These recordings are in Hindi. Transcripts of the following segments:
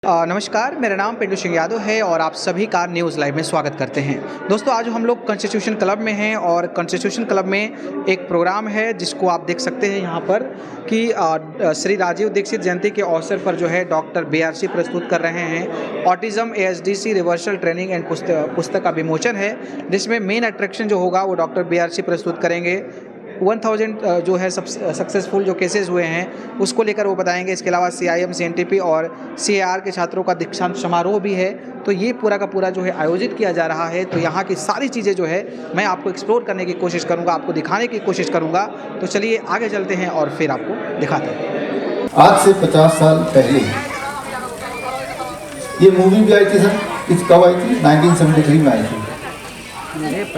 नमस्कार, मेरा नाम पिंटू सिंह यादव है और आप सभी का न्यूज़ लाइव में स्वागत करते हैं। दोस्तों, आज हम लोग कॉन्स्टिट्यूशन क्लब में हैं और कॉन्स्टिट्यूशन क्लब में एक प्रोग्राम है जिसको आप देख सकते हैं यहाँ पर कि श्री राजीव दीक्षित जयंती के अवसर पर जो है डॉक्टर BRC प्रस्तुत कर रहे हैं। Autism ASDC reversal training and पुस्तक का विमोचन है, जिसमें मेन अट्रैक्शन जो होगा वो डॉक्टर BRC प्रस्तुत करेंगे। 1000 जो है सक्सेसफुल जो केसेस हुए हैं उसको लेकर वो बताएंगे। इसके अलावा CIM CNTP और CAR के छात्रों का दीक्षांत समारोह भी है। तो ये पूरा का पूरा जो है आयोजित किया जा रहा है। तो यहाँ की सारी चीज़ें जो है मैं आपको एक्सप्लोर करने की कोशिश करूँगा, आपको दिखाने की कोशिश करूँगा। तो चलिए आगे चलते हैं और फिर आपको दिखाते हैं। आज से 50 साल पहले ये मूवी भी आई थी सर। किस कब आई थी? 1973 में आई थी,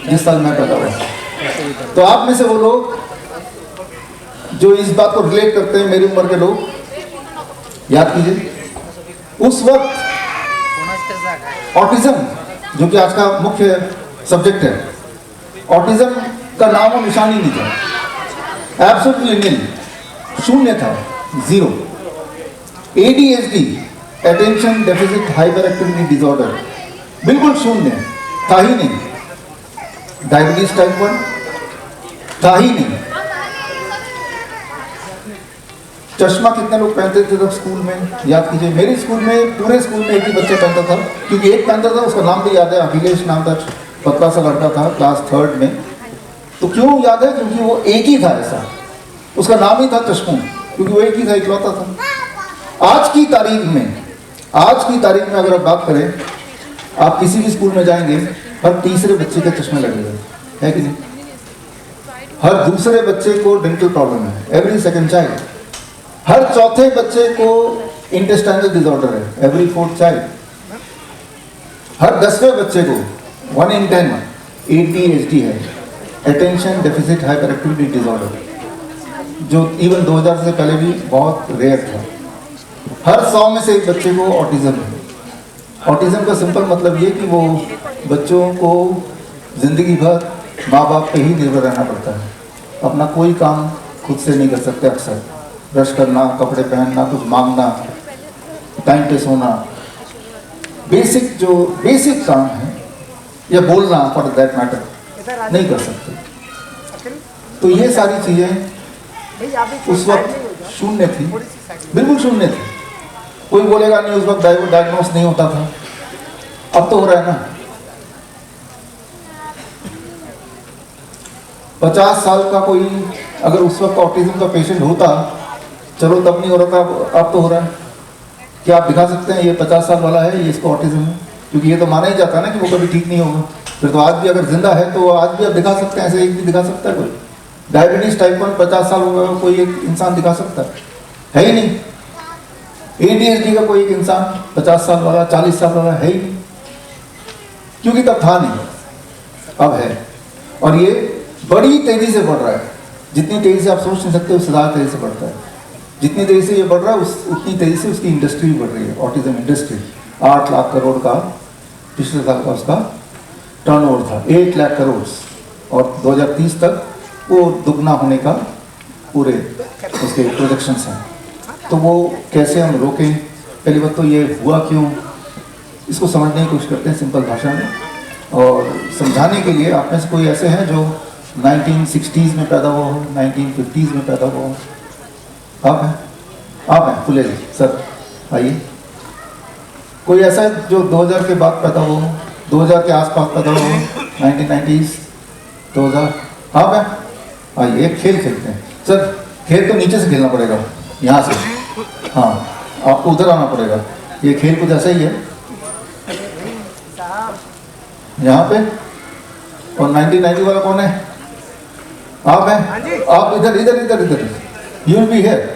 जिस साल मैं पैदा हुआ। तो आप में से वो लोग जो इस बात को रिलेट करते हैं, मेरी उम्र के लोग, याद कीजिए उस वक्त ऑटिज्म, जो कि आज का मुख्य सब्जेक्ट है, ऑटिज्म का नाम और निशान ही नहीं था। एब्सोल्युटली नील, शून्य था, zero. ADHD, attention deficit hyper activity disorder, बिल्कुल शून्य, था ही नहीं। डायबिटीज टाइप 1 था ही नहीं। चश्मा कितने लोग पहनते थे तब स्कूल में? याद कीजिए। मेरे स्कूल में, पूरे स्कूल में एक ही बच्चा पहनता था, क्योंकि एक पहनता था, उसका नाम भी याद है, अखिलेश नाम था, पतला सा लड़का था, क्लास 3rd में। तो क्यों याद है? क्योंकि वो एक ही था, ऐसा उसका नाम ही था चश्मू, क्योंकि वो एक ही था, इकलौता था। आज की तारीख में अगर आप बात करें, आप किसी भी स्कूल में जाएंगे, हर तीसरे बच्चे के चश्मे लगेंगे, है कि नहीं? हर दूसरे बच्चे को डेंटल प्रॉब्लम है, एवरी सेकंड चाइल्ड। हर चौथे बच्चे को इंटेस्टाइनल डिसऑर्डर है, एवरी 4th चाइल्ड। हर 10वें बच्चे को 1 in 10 ADHD है, attention deficit hyper activity disorder, जो इवन 2000 से पहले भी बहुत रेयर था। हर 100 में से एक बच्चे को ऑटिज्म है। ऑटिज्म का सिंपल मतलब ये कि वो बच्चों को जिंदगी भर माँ बाप पे ही निर्भर रहना पड़ता है। अपना कोई काम खुद से नहीं कर सकते। अक्सर ब्रश करना, कपड़े पहनना, कुछ मांगना, टाइम पे सोना, बेसिक काम है, या बोलना फॉर दैट मैटर, नहीं कर सकते। तो ये सारी चीज़ें उस वक्त शून्य थी, बिल्कुल शून्य थी। कोई बोलेगा नहीं उस वक्त डायग्नोस नहीं होता था, अब तो हो रहा है ना। 50 साल का कोई अगर उस वक्त ऑटिज्म का पेशेंट होता, चलो तब नहीं हो रहा था, अब तो हो रहा है। क्या आप दिखा सकते हैं ये 50 साल वाला है, ये इसको ऑटिज्म है? क्योंकि ये तो माना ही जाता है ना कि वो कभी ठीक नहीं होगा। फिर तो आज भी अगर जिंदा है तो आज भी आप दिखा सकते हैं, ऐसे एक भी दिखा सकता है कोई? डायबिटीज टाइप 1 50 साल हो गया, कोई एक इंसान दिखा सकता है ही नहीं। ADHD का कोई एक इंसान 50 साल वाला, 40 साल वाला है ही नहीं, क्योंकि तब था नहीं, अब है। और ये बड़ी तेजी से बढ़ रहा है। जितनी तेजी से आप सोच नहीं सकते, उससे ज़्यादा तेजी से बढ़ता है। जितनी तेजी से ये बढ़ रहा है, उतनी तेजी से उसकी इंडस्ट्री भी बढ़ रही है। ऑटिज्म इंडस्ट्री 8 लाख करोड़ का पिछले साल का उसका टर्नओवर था, 8 लाख करोड़, और 2030 तक वो दुगना होने का पूरे उसके प्रोजेक्शंस हैं। तो वो कैसे हम रोकें? पहली बात तो ये हुआ क्यों, इसको समझने की कोशिश करते हैं सिंपल भाषा में। और समझाने के लिए आप में से कोई ऐसे हैं जो 1960s में पैदा हुआ हो, 1950s में पैदा हुआ हो? आप हैं फुले जी, सर आइए। कोई ऐसा है जो 2000 के बाद पैदा हुआ हो, 2000 के आसपास पैदा हुआ हो, 1990s 2000? आप हैं, आइए। एक खेल खेलते हैं सर। खेल तो नीचे से खेलना पड़ेगा, यहाँ से, हाँ आपको उधर आना पड़ेगा। ये खेल कुछ ऐसा ही है यहाँ पे। और 1990 वाला कौन है? आप हैं, आप इधर इधर इधर इधर, यू विल बी हियर।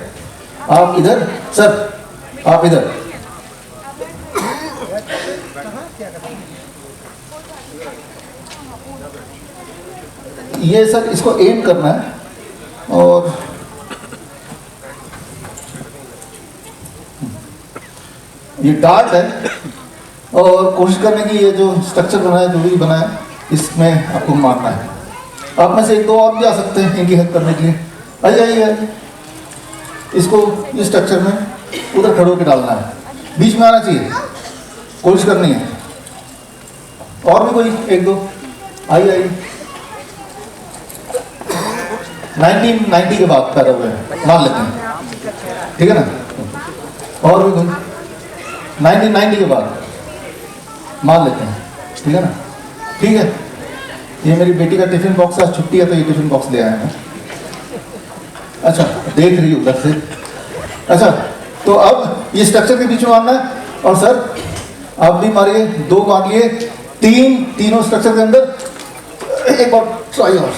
आप इधर सर, आप इधर। ये सर इसको एम करना है, और ये डार्ट है, और कोशिश करने की ये जो स्ट्रक्चर बना है, जो भी बना है, इसमें आपको मारना है। आप में से एक दो और भी आ सकते हैं इनकी हेल्प करने के लिए। आइए आइए आइए। इसको इस स्ट्रक्चर में उधर खड़े होकर डालना है। बीच में आना चाहिए, कोशिश करनी है। और भी कोई एक दो? आइए 1990 के बाद पैदा हुए हैं, मान लेते हैं, ठीक है ना। और भी कोई 1990 के बाद मान लेते हैं, ठीक है ना। ठीक है, ये मेरी बेटी का टिफिन बॉक्स, आज छुट्टी है तो ये टिफिन बॉक्स ले आया मैं। अच्छा, देख रही हूँ उधर से। अच्छा, तो अब ये स्ट्रक्चर के बीच में मारना है। और सर आप भी मारिए, 2 मार लिए, 3, तीनों स्ट्रक्चर के अंदर। एक और ट्राई और।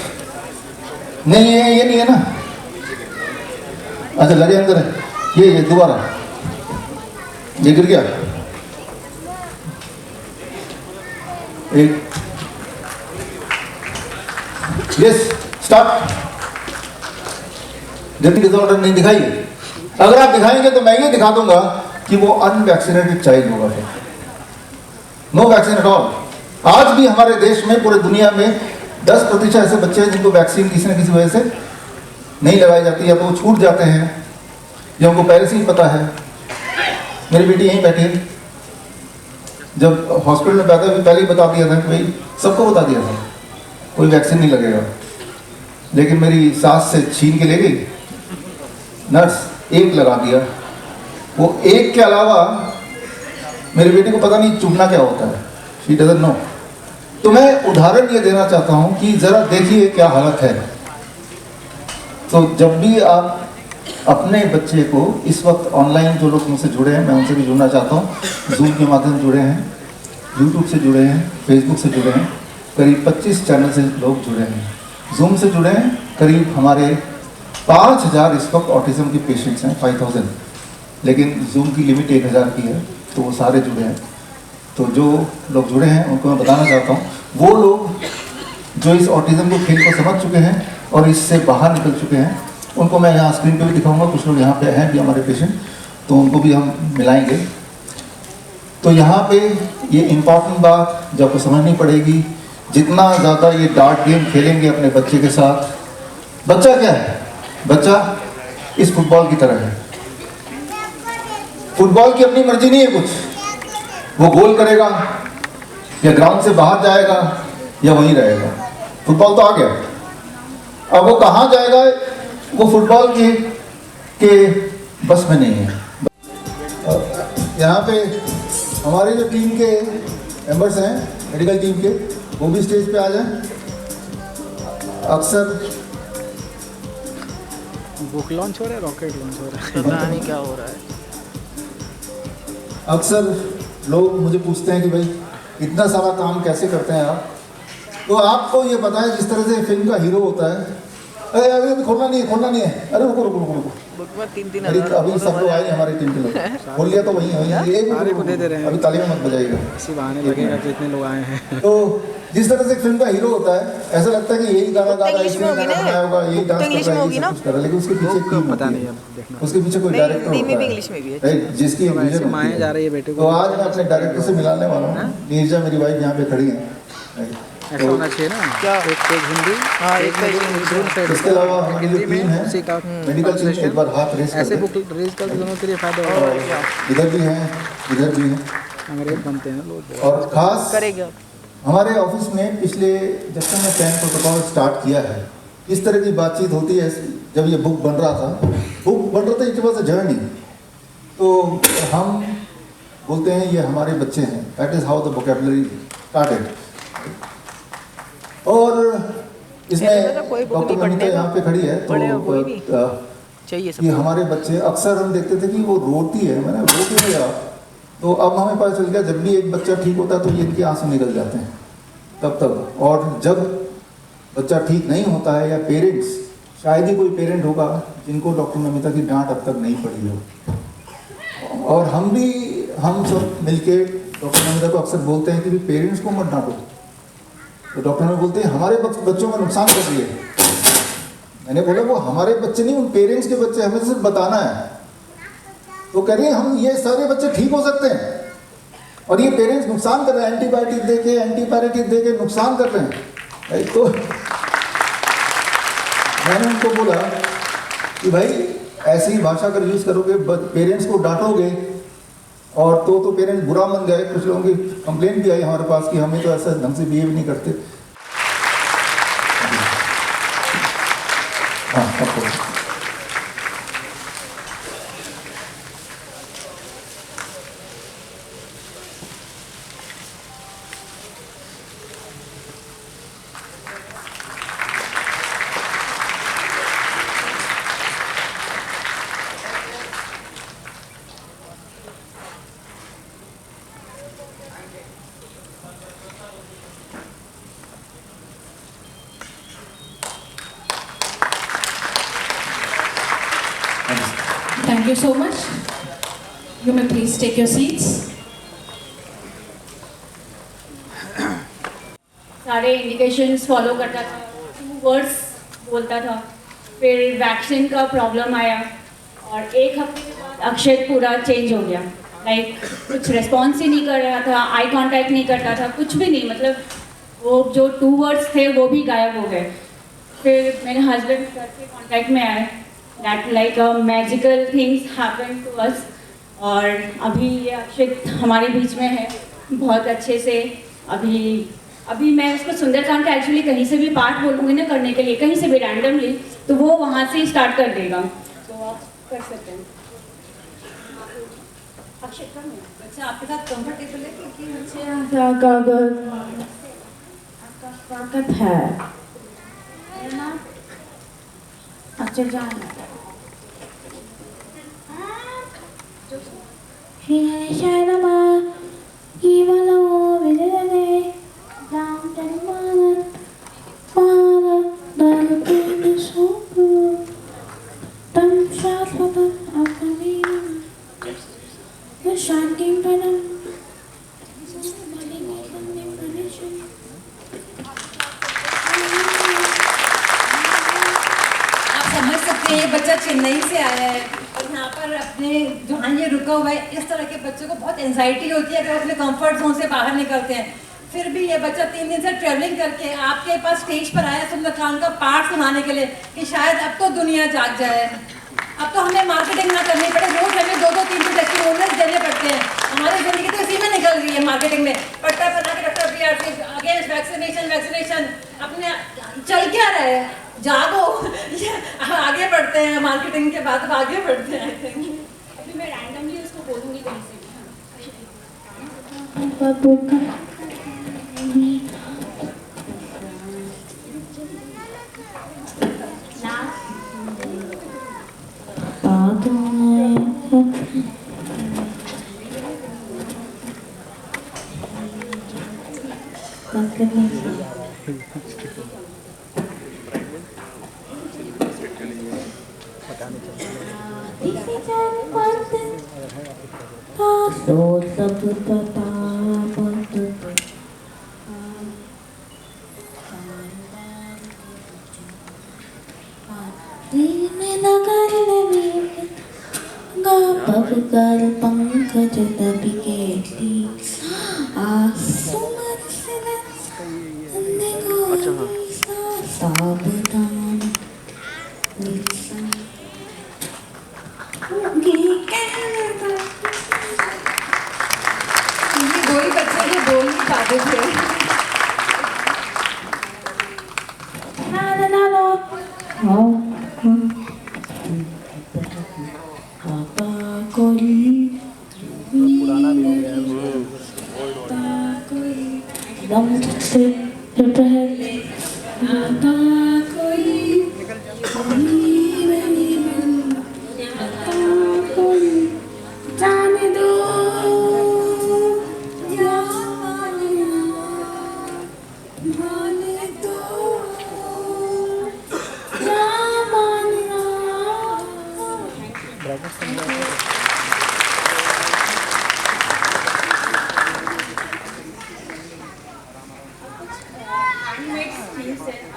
नहीं है, ये नहीं है ना। अच्छा, लगे अंदर है। ये दोबारा, ये गिर गया। एक, यस, स्टार्ट। जल्दी डिसऑर्डर नहीं दिखाइए। अगर आप दिखाएंगे तो मैं ये दिखा दूंगा कि वो अनवैक्सीनेटेड चाइल्ड होगा। No vaccine at all. आज भी हमारे देश में, पूरे दुनिया में 10% ऐसे बच्चे हैं जिनको वैक्सीन किसी न किसी वजह से नहीं लगाई जाती, या तो वो छूट जाते हैं या उनको पहले से ही पता है। मेरी बेटी यहीं बैठी है, जब हॉस्पिटल में बैठा भी पहले ही बता दिया था कि भाई, सबको बता दिया था कोई वैक्सीन नहीं लगेगा। लेकिन मेरी सास से छीन के ले गई नर्स, एक लगा दिया। वो एक के अलावा मेरी बेटी को पता नहीं चुभना क्या होता है, शी डजंट नो। तो मैं उदाहरण ये देना चाहता हूँ कि जरा देखिए क्या हालत है। तो जब भी आप अपने बच्चे को, इस वक्त ऑनलाइन जो लोग मुझसे जुड़े हैं, मैं उनसे भी जुड़ना चाहता हूँ। जूम के माध्यम से जुड़े हैं, यूट्यूब से जुड़े हैं, फेसबुक से जुड़े हैं, करीब 25 चैनल से लोग जुड़े हैं। जूम से जुड़े हैं करीब हमारे 5000 इस वक्त ऑटिज्म के पेशेंट्स हैं, 5000, लेकिन जूम की लिमिट 1000 की है, तो वो सारे जुड़े हैं। तो जो लोग जुड़े हैं उनको मैं बताना चाहता हूँ, वो लोग जो इस ऑटिज्म को खेल को समझ चुके हैं और इससे बाहर निकल चुके हैं, उनको मैं यहाँ स्क्रीन पे भी दिखाऊंगा। कुछ लोग यहाँ पे हैं भी हमारे पेशेंट, तो उनको भी हम मिलाएंगे। तो यहाँ पे ये इम्पॉर्टेंट बात जो आपको समझनी पड़ेगी, जितना ज़्यादा ये डार्ट गेम खेलेंगे अपने बच्चे के साथ, बच्चा क्या है, बच्चा इस फुटबॉल की तरह है। फुटबॉल की अपनी मर्जी नहीं है कुछ, वो गोल करेगा या ग्राउंड से बाहर जाएगा या वहीं रहेगा। फुटबॉल तो आ गया, अब वो कहाँ जाएगा वो फुटबॉल के बस में नहीं है। यहाँ पे हमारे जो टीम के मेंबर्स हैं, मेडिकल टीम के, वो भी स्टेज पे आ जाएं। अक्सर बुक लॉन्च हो रहा है, रॉकेट लॉन्च हो रहा है, पता नहीं क्या हो रहा है। अक्सर लोग मुझे पूछते हैं कि भाई इतना सारा काम कैसे करते हैं आप। तो आपको ये पता है, जिस तरह से फिल्म का हीरो होता है, अरे अभी खोलना नहीं है, अरे रुको रुको रुको रुको, अरे अभी सब लोग आए हमारी टीम के लोग, खोल लिया तो वही है, को दे दे रहे हैं, अभी ताली में मत बजाइएगा, इसी बहाने लगेगा कि इतने लोग आए हैं। तो जिस तरह से फिल्म का हीरो होता है, ऐसा लगता है कि यही गाना गा रहा है, इसने गाना बनाया होगा, यही डांस कर रहा है, यही सब कुछ कर रहा है, लेकिन उसके पीछे टीम पता होती नहीं, है, अब देखना उसके पीछे कोई डायरेक्टर हिंदी में भी होता इंग्लिश में भी है। है जिसकी एक विजन होती माया जा है। रही है बेटे तो को। आज मैं अपने डायरेक्टर से मिलाने वाला हूँ। नीरजा मेरी वाइफ यहाँ पे खड़ी है। ऐसा होना चाहिए ना, क्या? एक पेज हिंदी, हाँ, एक एक पेज पेज इंग्लिश, दोनों साइड इसके अलावा हमारी जो हिंदी टीम में है, उसी का मेडिकल टीम, एक बार हाथ रेस ऐसे कर बुक रेज कर दोनों के लिए फायदा दे। होगा। और इधर भी हैं, इधर भी हैं। अंग्रेज बनते हैं लोग। और खास करेगा हमारे ऑफिस में पिछले, जब से मैं कैंप प्रोटोकॉल स्टार्ट किया है, इस तरह की बातचीत होती है। जब ये बुक बन रहा था, इट वाज अ जर्नी। तो हम बोलते हैं ये हमारे बच्चे हैं, that is how the vocabulary started. और इसमें डॉक्टर मनीता यहाँ पे खड़ी है, तो चाहिए सब ये हमारे बच्चे, अक्सर हम देखते थे कि वो रोती है, मैंने रोती नहीं आप, तो अब हमें पता चल गया जब भी एक बच्चा ठीक होता है तो ये इनके आंसू निकल जाते हैं तब। और जब बच्चा ठीक नहीं होता है, या पेरेंट्स, शायद ही कोई पेरेंट होगा जिनको डॉक्टर नमिता की डांट अब तक नहीं पड़ी हो। और हम सब मिलके डॉक्टर नमिता को अक्सर बोलते हैं कि पेरेंट्स को मत डांटो। तो डॉक्टर ने बोलते हैं हमारे बच्चों का नुकसान कर रही है। मैंने बोला वो हमारे बच्चे नहीं, उन पेरेंट्स के बच्चे, हमें सिर्फ बताना है। तो कह रही है हम, ये सारे बच्चे ठीक हो सकते हैं और ये पेरेंट्स नुकसान कर रहे हैं, एंटीबायोटिक दे के नुकसान कर रहे हैं। तो मैंने उनको बोला कि भाई ऐसी ही भाषा अगर यूज़ करोगे, पेरेंट्स को डांटोगे और तो पेरेंट्स बुरा मान गए, कुछ लोगों की कंप्लेंट भी आई हमारे पास कि हमें तो ऐसा ढंग से बिहेव नहीं करते। हाँ, आपको Thank you so much. You may please take your seats. सारे इंडिकेशंस फॉलो करता था, 2 वर्ड्स बोलता था, फिर वैक्सीन का प्रॉब्लम आया और 1 हफ्ते के बाद अक्षत पूरा चेंज हो गया। लाइक कुछ रिस्पॉन्स ही नहीं कर रहा था, आई कांटेक्ट नहीं करता था, कुछ भी नहीं, मतलब वो जो 2 वर्ड्स थे वो भी गायब हो गए। फिर मेरे हस्बैंड सर के कांटेक्ट में आए, that like a magical things happen to us. और अभी ये अक्षत हमारे बीच में है बहुत अच्छे से। अभी मैं उसको सुंदरकांड का एक्चुअली कहीं से भी पार्ट बोलूँगी ना करने के लिए, कहीं से भी रैंडमली, तो वो वहाँ से ही स्टार्ट कर देगा, तो आप कर सकते हैं। अक्षत का अच्छा, आपके साथ कंफर्टेबल है क्योंकि आपका स्वागत है ना। अच्छा जान ये बच्चा चेन्नई से आया है और यहाँ पर अपने जहाँ ये रुका हुआ है, इस तरह के बच्चों को बहुत एंजाइटी होती है अगर अपने कंफर्ट जोन से बाहर निकलते हैं। फिर भी ये बच्चा 3 दिन से ट्रेवलिंग करके आपके पास स्टेज पर आया सुंदरकांड का पाठ सुनाने के लिए कि शायद अब तो दुनिया जाग जाए, अब तो हमें मार्केटिंग ना करनी पड़े, रोज हमें 2-3 टेस्टिमोनियल्स देने पड़ते हैं। हमारी जिंदगी तो इसी में निकल रही है, मार्केटिंग में पट्टा बना के डॉक्टर बीआरसी अगेंस्ट वैक्सीनेशन अपने चल क्या रहे हैं, जागो। आगे बढ़ते हैं, मार्केटिंग के बाद आगे बढ़ते हैं। आई थिंक अभी मैं रैंडमली उसको बोलूँगी कहीं से पंकज दबिकेती आसुमन सावधान गोरी बच्चे जो बोल नहीं पाते थे।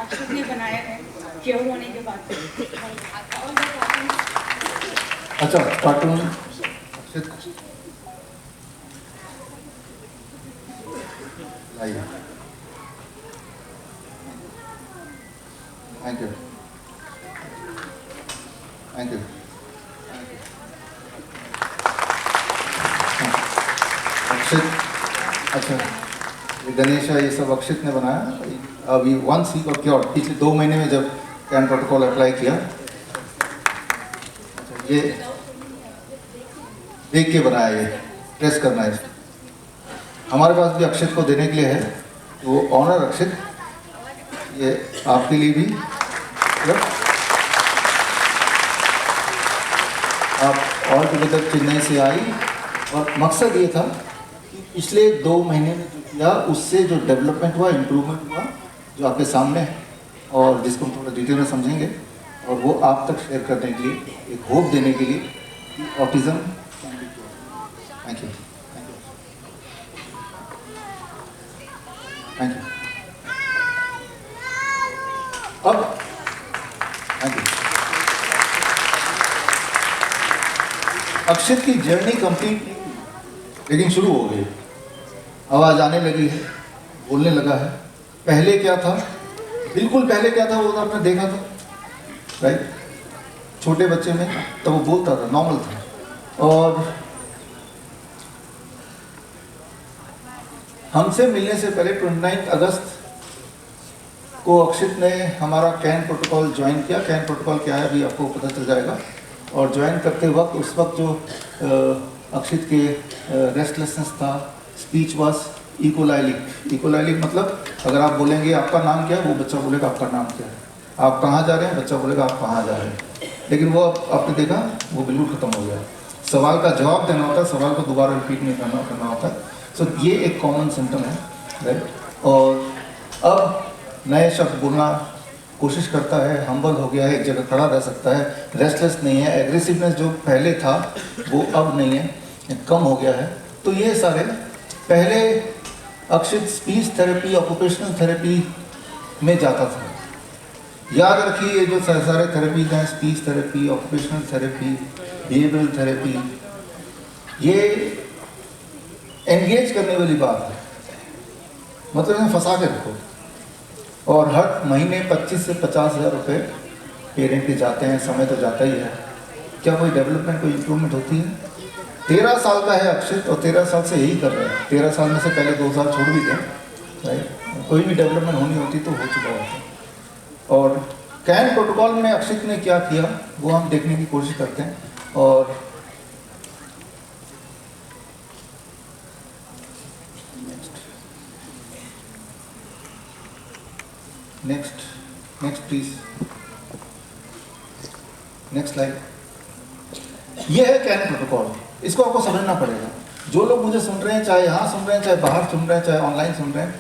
अक्षत ने बनाया है क्यों होने के बाद। अच्छा, कार्टून लाइए। Thank you, thank you. अक्षित, अच्छा ये गणेशा ये सब अक्षित ने बनाया। अभी 1 वीक और क्या पिछले 2 महीने में जब कैन प्रोटोकॉल अप्लाई किया, ये देख के बनाया, ये प्रेस करना है। हमारे पास भी अक्षित को देने के लिए है, वो ऑनर अक्षित, ये आपके लिए भी। आप ऑल टुगेदर चेन्नई से आई और मकसद ये था कि पिछले 2 महीने में जो किया उससे जो डेवलपमेंट हुआ, इम्प्रूवमेंट हुआ, जो आपके सामने है और जिसको हम थोड़ा डिटेल में समझेंगे, और वो आप तक शेयर करने के लिए, एक होप देने के लिए कि autism. Thank you, thank you. अब थैंक यू। अक्षित की जर्नी कंप्लीट नहीं हुई, लेकिन शुरू हो गई, आवाज़ आने लगी है, बोलने लगा है। पहले क्या था, बिल्कुल पहले क्या था वो तो आपने देखा था, राइट? छोटे बच्चे में तो वो बोलता था, नॉर्मल था। और हमसे मिलने से पहले 29 अगस्त को अक्षित ने हमारा कैन प्रोटोकॉल ज्वाइन किया। कैन प्रोटोकॉल क्या है अभी आपको पता चल जाएगा। और ज्वाइन करते वक्त उस वक्त जो अक्षित के रेस्टलेसनेस था, स्पीच वाज इकोलाइलिक। इकोलाइलिक मतलब अगर आप बोलेंगे आपका नाम क्या है, वो बच्चा बोलेगा आपका नाम क्या है। आप कहाँ जा रहे हैं, बच्चा बोलेगा आप कहाँ जा रहे हैं। लेकिन वो आपने देखा वो बिल्कुल ख़त्म हो गया। सवाल का जवाब देना होता है, सवाल को दोबारा रिपीट नहीं करना होता है। सो ये एक कॉमन सिम्टम है, राइट? और अब नए शब्द बोलना कोशिश करता है, हम्बल हो गया है, एक जगह खड़ा रह सकता है, रेस्टलेस नहीं है, एग्रेसिवनेस जो पहले था वो अब नहीं है, कम हो गया है। तो ये सारे पहले अक्षित स्पीच थेरेपी, ऑक्यूपेशनल थेरेपी में जाता था। याद रखिए ये जो सारे थेरेपीज हैं, speech therapy, occupational therapy, behavioural therapy, ये एंगेज करने वाली बात है, मतलब इन्हें फंसा के रखो। और हर महीने 25 से 50 हज़ार रुपये पेरेंट के जाते हैं, समय तो जाता ही है। क्या कोई डेवलपमेंट, कोई इम्प्रूवमेंट होती है? 13 साल का है अक्षित और 13 साल से यही कर रहे हैं। 13 साल में से पहले 2 साल छोड़ भी दें, राइट? कोई भी डेवलपमेंट होनी होती तो हो चुका होता। और कैन प्रोटोकॉल में अक्षित ने क्या किया वो हम देखने की कोशिश करते हैं। और नेक्स्ट प्लीज, नेक्स्ट स्लाइड। ये है कैन प्रोटोकॉल, इसको आपको समझना पड़ेगा। जो लोग मुझे सुन रहे हैं, चाहे यहाँ सुन रहे हैं, चाहे बाहर सुन रहे हैं, चाहे ऑनलाइन सुन रहे हैं,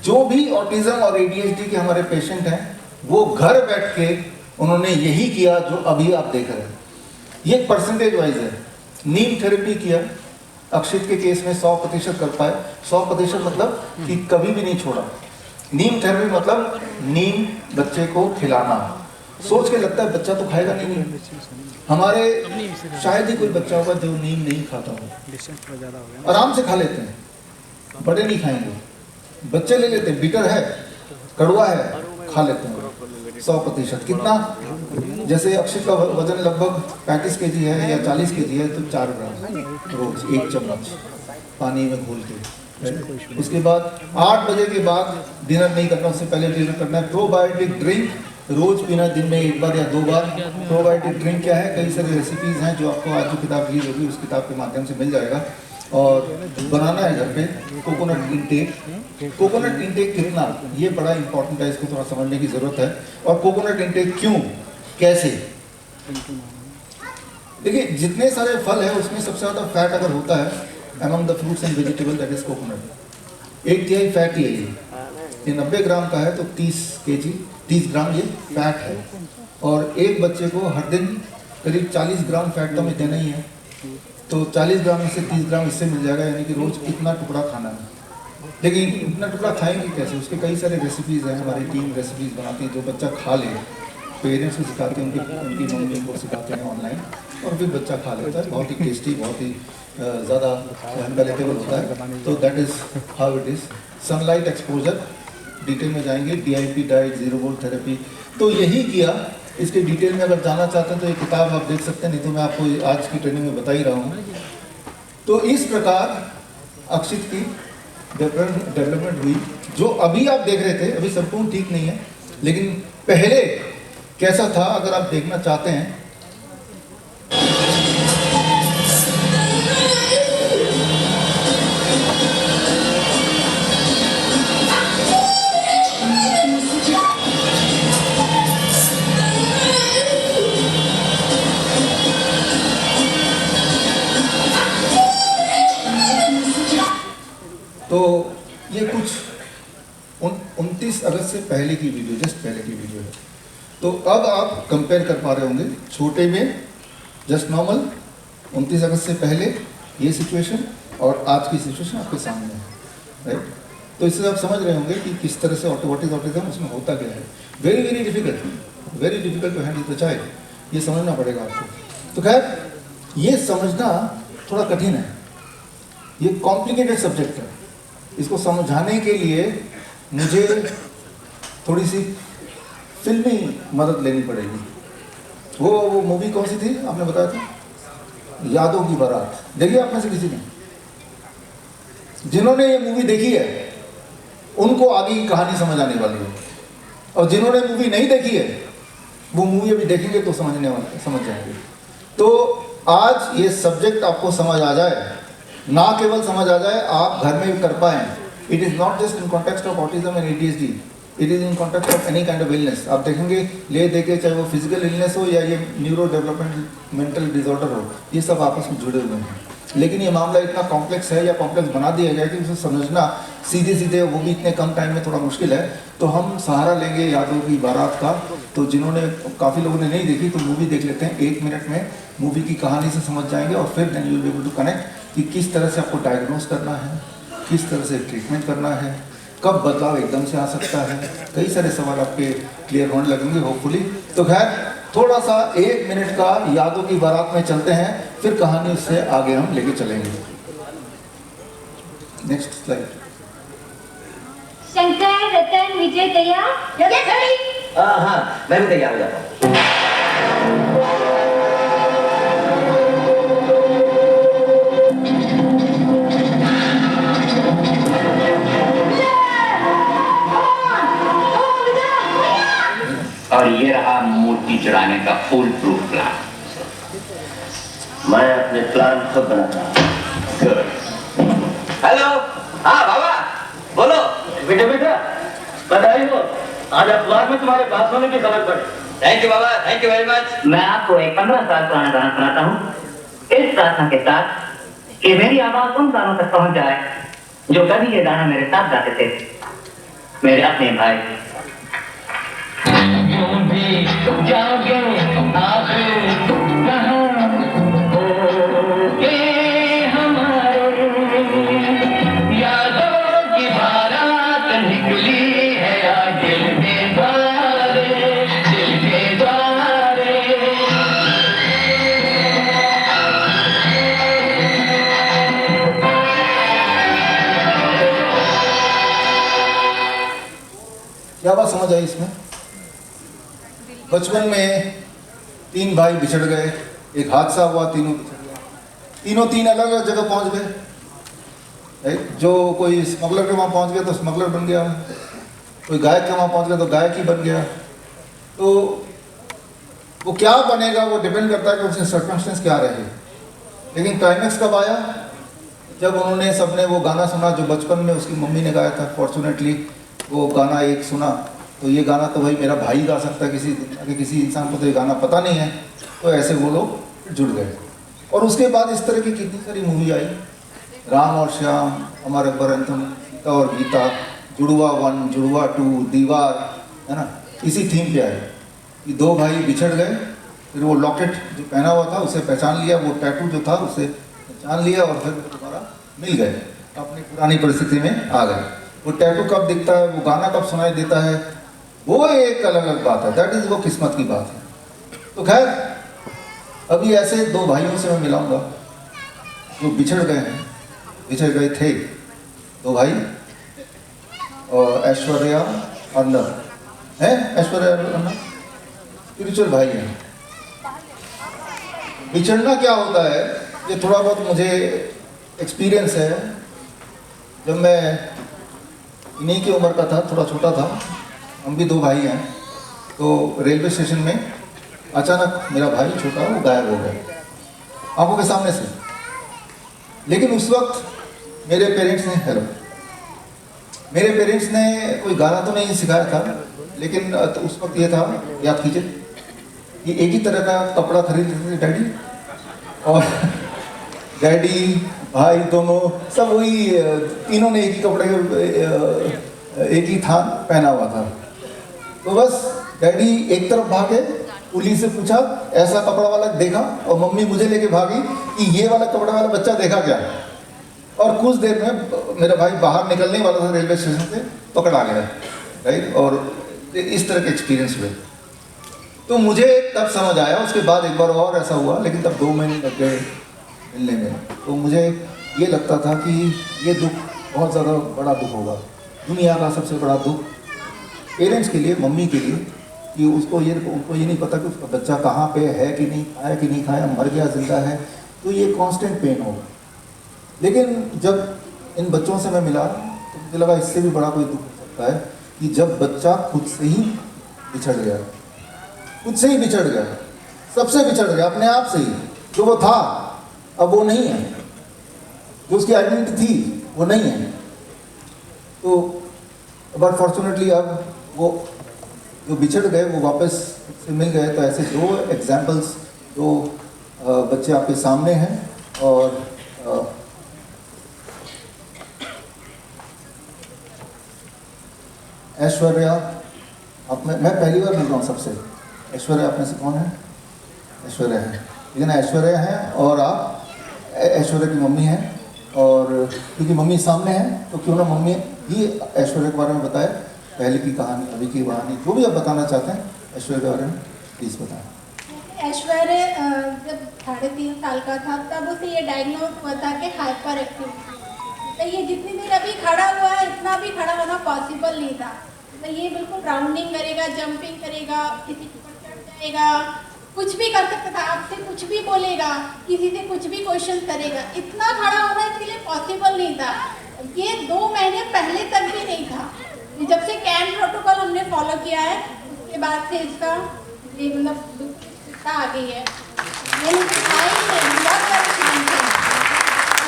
जो भी ऑटिज्म और ADHD के हमारे पेशेंट हैं, वो घर बैठ के उन्होंने यही किया जो अभी आप देख रहे हैं। ये परसेंटेज वाइज है। नीम थेरेपी किया, अक्षित के केस में 100% कर पाए। 100% मतलब कि कभी भी नहीं छोड़ा। नीम थेरेपी मतलब नीम बच्चे को खिलाना। सोच के लगता है बच्चा तो खाएगा नहीं। हमारे शायद ही कोई बच्चा होगा जो नीम नहीं खाता हो, आराम से खा लेते हैं, बड़े नहीं खाएंगे। बच्चे ले लेते हैं, बिटर है, कड़वा है, खा लेते हैं 100%। कितना? जैसे अक्षित का वजन लगभग 35 kg है या 40 kg है, तो 4 ग्राम रोज 1 चम्मच पानी में घोल के। उसके बाद 8 बजे के बाद डिनर नहीं करना, उससे पहले डिनर करना है। प्रोबायोटिक ड्रिंक रोज पीना, दिन में 1 बार या 2 बार। प्रोबायोटिक ड्रिंक क्या है? कई सारी रेसिपीज़ हैं जो आपको आज जो किताब रिलीज होगी उस किताब के माध्यम से मिल जाएगा। और बनाना है घर पे। कोकोनट इंटेक, कोकोनट इंटेक कितना, ये बड़ा इंपॉर्टेंट है, इसको थोड़ा समझने की ज़रूरत है। और कोकोनट इंटेक क्यों, कैसे? देखिए जितने सारे फल है उसमें सबसे ज़्यादा फैट अगर होता है among the fruits and vegetable, that is coconut, 1/3 fat ही है। ये 90 ग्राम का है तो 30 ग्राम ये फैट है। और एक बच्चे को हर दिन करीब 40 ग्राम फैट तो हमें देना ही है, तो 40 ग्राम में से 30 ग्राम इससे मिल जाएगा, यानी कि रोज़ कितना टुकड़ा खाना है। लेकिन इतना टुकड़ा खाएंगे कैसे? उसके कई सारे रेसिपीज़ हैं, हमारी टीम रेसिपीज़ बनाती है जो बच्चा खा ले। पेरेंट्स को सिखाते हैं, उनकी मम्मी को सिखाते हैं ऑनलाइन, और फिर बच्चा खा लेता है। बहुत ही टेस्टी, बहुत ही ज़्यादा पैलेटेबल होता है। तो that is how it is. Sunlight exposure, detail में जाएंगे। DIP डाइट, 0 वोल्ट थेरेपी, तो यही किया। इसके डिटेल में अगर जाना चाहते हैं तो ये किताब आप देख सकते हैं, नहीं तो मैं आपको आज की ट्रेनिंग में बता ही रहा हूँ। तो इस प्रकार अक्षित की डेवलपमेंट हुई, जो अभी आप देख रहे थे, अभी संपूर्ण ठीक नहीं है, लेकिन पहले कैसा था अगर आप देखना चाहते हैं। तो ये कुछ 29 अगस्त से पहले की वीडियो, जस्ट पहले की वीडियो है। तो अब आप कंपेयर कर पा रहे होंगे छोटे में जस्ट नॉर्मल 29 अगस्त से पहले ये सिचुएशन और आज की सिचुएशन आपके सामने है, राइट। तो इससे आप समझ रहे होंगे कि किस तरह से ऑटिज्म उसमें होता क्या है। Very very difficult to handle the child, ये समझना पड़ेगा आपको। तो खैर ये समझना थोड़ा कठिन है, ये कॉम्प्लिकेटेड सब्जेक्ट है। इसको समझाने के लिए मुझे थोड़ी सी फिल्मी मदद लेनी पड़ेगी। वो मूवी कौन सी थी आपने बताया था, यादों की बारात, देखिए आप में से किसी ने? जिन्होंने ये मूवी देखी है उनको आगे की कहानी समझ आने वाली है, और जिन्होंने मूवी नहीं देखी है वो मूवी अभी देखेंगे तो समझ जाएंगे। तो आज ये सब्जेक्ट आपको समझ आ जाए, ना केवल समझ आ जाए, आप घर में भी कर पाएँ। It is not just in context of autism and ADHD, it is in context of any kind of illness. आप देखेंगे ले देखे, चाहे वो फिजिकल इलनेस हो या ये न्यूरो डेवलपमेंटल डिसऑर्डर हो, ये सब आपस में जुड़े हुए हैं। लेकिन ये मामला इतना कॉम्प्लेक्स है या कॉम्प्लेक्स बना दिया गया कि उसे समझना सीधे वो भी इतने कम टाइम में थोड़ा मुश्किल है। तो हम सहारा लेंगे यादों की बारात का। तो जिन्होंने, काफ़ी लोगों ने नहीं देखी, तो मूवी देख लेते हैं, 1 मिनट में मूवी की कहानी से समझ जाएंगे, और फिर then you will be able to connect कि किस तरह से आपको डायग्नोस करना है, किस तरह से ट्रीटमेंट करना है, कब बदलाव एकदम से आ सकता है। कई सारे सवाल आपके क्लियर होने लगेंगे होपफुली। तो खैर थोड़ा सा 1 मिनट का यादों की बारात में चलते हैं, फिर कहानी से आगे हम लेके चलेंगे। Next slide. शंकर, रतन, विजय तैयार? हाँ, मैं भी तैयार हो जाता हूँ। और ये रहा मूर्ति चढ़ाने का फुल प्रूफ प्लान। मैं अपने प्लान खुद बनाता हूँ। गुड। हेलो, हाँ बाबा बोलो। बेटा बधाई हो, आज अखबार में तुम्हारे पास होने की खबर पड़ी। Thank you Baba, thank you very much. मैं आपको एक 15 साल पुराना गाना सुनाता हूँ, इस प्रार्थना के साथ कि मेरी आवाज उन कानों तक पहुंच जाए जो कभी ये गाना मेरे साथ गाते थे, मेरे अपने भाई। जाओगे आप कहाँ होगे हमारे, यादों की बारात निकली है आज दिल के द्वारे, दिल के द्वारे। क्या बात समझ आई इसमें? बचपन में 3 भाई बिछड़ गए, एक हादसा हुआ, तीनों बिछड़ गए, तीनों 3 अलग अलग जगह पहुंच गए। जो कोई स्मगलर के वहाँ पहुंच गया तो स्मगलर बन गया, कोई गायक के वहाँ पहुंच गया तो गायक ही बन गया। तो वो क्या बनेगा वो डिपेंड करता है कि उसके सर्कमस्टेंस क्या रहे। लेकिन क्लाइमैक्स कब आया? जब उन्होंने सबने वो गाना सुना जो बचपन में उसकी मम्मी ने गाया था। फॉर्चुनेटली वो गाना एक सुना, तो ये गाना तो भाई मेरा भाई गा सकता है, किसी इंसान को तो ये गाना पता नहीं है। तो ऐसे वो लोग जुड़ गए, और उसके बाद इस तरह की कितनी सारी मूवी आई, राम और श्याम, अमर अकबर एंथम, सीता और गीता, जुड़वा 1, जुड़वा 2, दीवार, है ना, इसी थीम पे आए कि 2 भाई बिछड़ गए, फिर वो लॉकेट जो पहना हुआ था उसे पहचान लिया, वो टैटू जो था उसे पहचान लिया, और फिर दोबारा मिल गए, अपनी पुरानी परिस्थिति में आ गए। वो टैटू कब दिखता है, वो गाना कब सुनाई देता है, वो एक अलग अलग बात है। दैट इज़ वो किस्मत की बात है। तो खैर अभी ऐसे 2 भाइयों से मैं मिलाऊंगा जो बिछड़ गए थे 2 भाई, और ऐश्वर्या अन्ना है, ऐश्वर्या अन्ना स्पिरिचुअल भाई हैं। बिछड़ना क्या होता है, ये थोड़ा बहुत मुझे एक्सपीरियंस है। जब मैं इन्हीं की उम्र का था, थोड़ा छोटा था, हम भी 2 भाई हैं, तो रेलवे स्टेशन में अचानक मेरा भाई छोटा वो गायब हो गया आंखों के सामने से। लेकिन उस वक्त मेरे पेरेंट्स ने कोई गाना तो नहीं सिखाया था, लेकिन तो उस वक्त ये था, याद कीजिए, कि एक ही तरह का कपड़ा खरीद लेते थे डैडी, और डैडी भाई दोनों सब वही, तीनों ने एक ही कपड़े, एक ही थान पहना हुआ था। तो बस डैडी एक तरफ भागे, पुलिस से पूछा ऐसा कपड़ा वाला देखा, और मम्मी मुझे लेके भागी कि ये वाला कपड़ा वाला बच्चा देखा क्या। और कुछ देर में मेरा भाई बाहर निकलने वाला था रेलवे स्टेशन से, पकड़ा गया, राइट। और इस तरह के एक्सपीरियंस हुए। तो मुझे तब समझ आया, उसके बाद एक बार और ऐसा हुआ, लेकिन तब 2 महीने लग गए मिलने में। तो मुझे ये लगता था कि ये दुख बहुत ज़्यादा बड़ा दुख होगा, दुनिया का सबसे बड़ा दुख पेरेंट्स के लिए, मम्मी के लिए, कि उनको ये नहीं पता कि उसका बच्चा कहाँ पे है कि नहीं खाया, मर गया, जिंदा है, तो ये कांस्टेंट पेन होगा। लेकिन जब इन बच्चों से मैं मिला तो मुझे लगा इससे भी बड़ा कोई दुख हो सकता है, कि जब बच्चा खुद से ही बिछड़ गया, सबसे बिछड़ गया, अपने आप से ही। जो वो था अब वो नहीं है, जो उसकी आइडेंटिटी थी वो नहीं है। तो बट फॉर्चुनेटली अब वो जो बिछड़ गए वो वापस से मिल गए। तो ऐसे 2 एग्जाम्पल्स, 2 बच्चे आपके सामने हैं। और ऐश्वर्या, मैं पहली बार मिल रहा हूँ सबसे। ऐश्वर्या आप में से कौन है? ऐश्वर्या है, लेकिन ऐश्वर्या है और आप ऐश्वर्या की मम्मी हैं। और क्योंकि मम्मी सामने है तो क्यों ना मम्मी ही ऐश्वर्या के बारे में बताए, पहले की कहानी, अभी की कहानी, जो भी आप बताना चाहते हैं ऐश्वर्या के बारे में प्लीज़ बताएं। ऐश्वर्या जब 3.5 साल का था तब उसे ये डायग्नोज हुआ था कि हाइपर एक्टिव। तो ये जितनी देर अभी खड़ा हुआ है, इतना भी खड़ा होना पॉसिबल नहीं था। तो ये बिल्कुल राउंडिंग करेगा, जंपिंग करेगा, किसी के ऊपर चढ़ जाएगा, कुछ भी कर सकता था, आपसे कुछ भी बोलेगा, किसी से कुछ भी क्वेश्चन करेगा। इतना खड़ा होना इसके लिए पॉसिबल नहीं था। ये 2 महीने पहले तक भी नहीं था। जब से कैंप प्रोटोकॉल हमने फॉलो किया है उसके बाद से इसका ये मतलब आ गई है।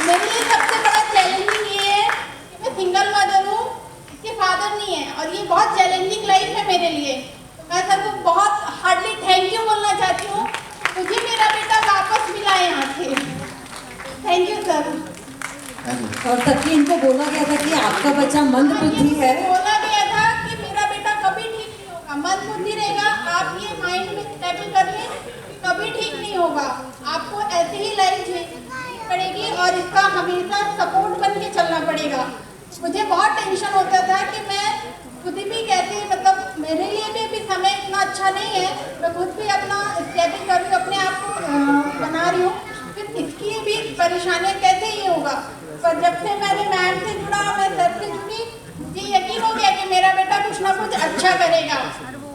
मेरे लिए सबसे बड़ा चैलेंजिंग ये है कि मैं सिंगल मदर हूँ, इसके फादर नहीं है, और ये बहुत चैलेंजिंग लाइफ है मेरे लिए। तो मैं सर को बहुत हार्डली थैंक यू बोलना चाहती हूँ, मुझे मेरा बेटा वापस मिला है यहाँ से। Thank you sir. और तब कि इनको बोला गया था कि आपका बच्चा मंदबुद्धि है, बोला गया था कि मेरा बेटा कभी ठीक नहीं होगा, मंदबुद्धि रहेगा। आप ये माइंड में स्टेबल कर लें कि कभी ठीक नहीं होगा, आपको ऐसे ही लाइफ जीनी पड़ेगी और इसका हमेशा सपोर्ट बन के चलना पड़ेगा। मुझे बहुत टेंशन होता था कि मैं खुद भी कहती, मतलब मेरे लिए भी अभी समय इतना अच्छा नहीं है, मैं खुद भी अपना स्टेबल कर रही हूँ, अपने आप को बना रही हूँ, फिर इसकी भी परेशानियाँ कैसे ये होगा। पर जब से मैंने मैम से जुड़ा, मैं सर से जुड़ी, मुझे यकीन हो गया कि मेरा बेटा कुछ ना कुछ अच्छा करेगा।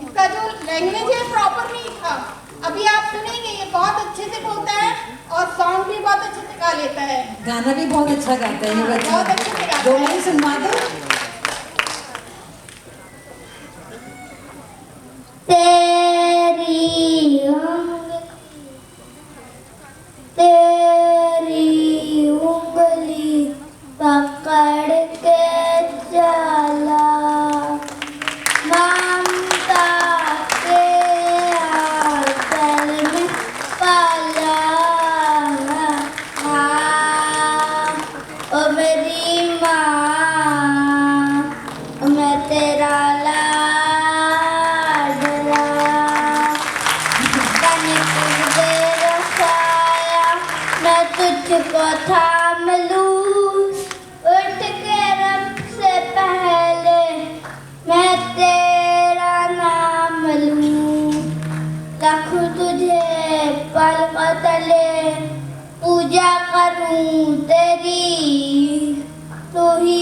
इसका जो लैंग्वेज है प्रॉपर नहीं था, अभी आप सुनेंगे ये बहुत अच्छे से बोलता है और सॉन्ग भी बहुत अच्छे से गा लेता है, गाना भी बहुत अच्छा गाता है ये बच्चा, बहुत अच्छे से गाता दो है। लाइन सुनवा दो। तेरी उंगली पकड़ के चला, ममता के आंचल में पाला, हाँ ओ मेरी माँ, मैं तेरा लाडला, मैं तुझको थाम लूं, उठ के रब से पहले मैं तेरा नाम लूं, रखूं तुझे पलकों तले, पूजा करूं तेरी, तू ही